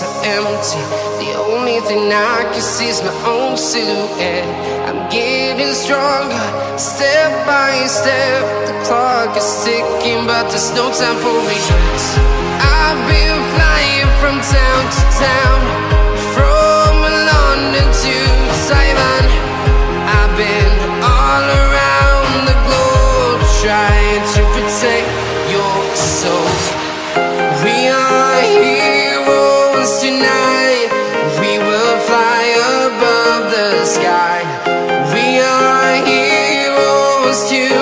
so empty. The only thing I can see is my own silhouette. I'm getting stronger, step by step. The clock is ticking, but there's no time for me. I've been flying from town to town, from London to Taiwan. I've been all around the globe, trying to protect your soul. We are heroes tonight. We will fly above the sky. We are heroes tonight.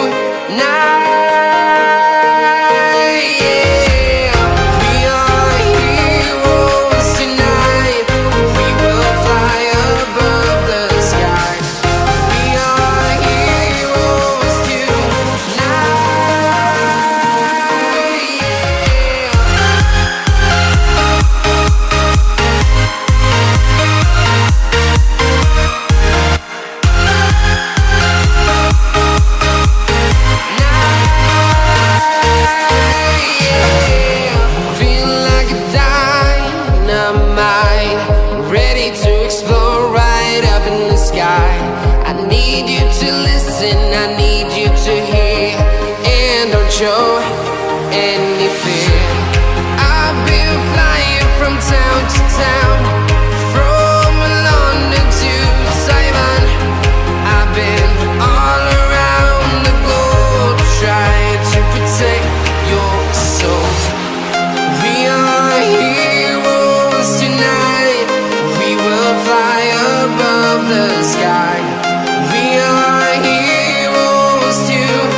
Show any fear. I've been flying from town to town, from London to Taiwan. I've been all around the globe, trying to protect your soul. We are heroes tonight. We will fly above the sky. We are heroes tonight.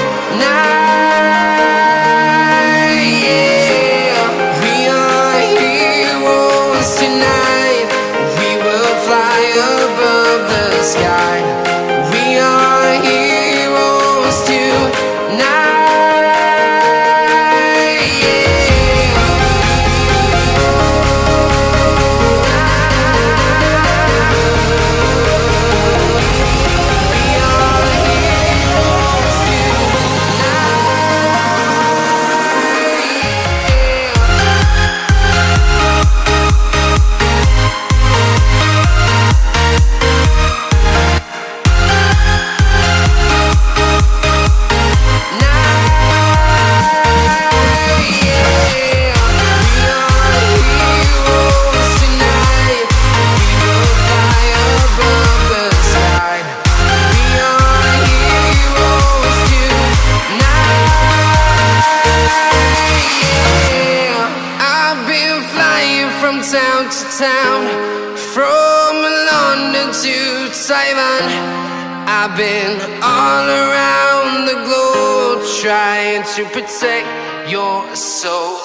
Town to town, from London to Taiwan. I've been all around the globe, trying to protect your soul.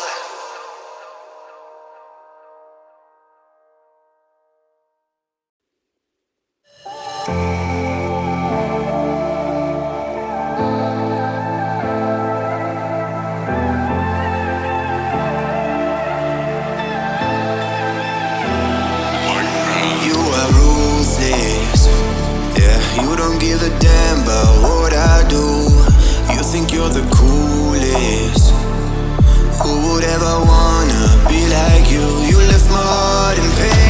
You don't give a damn about what I do. You think you're the coolest. Who would ever wanna be like you? You left my heart in pain.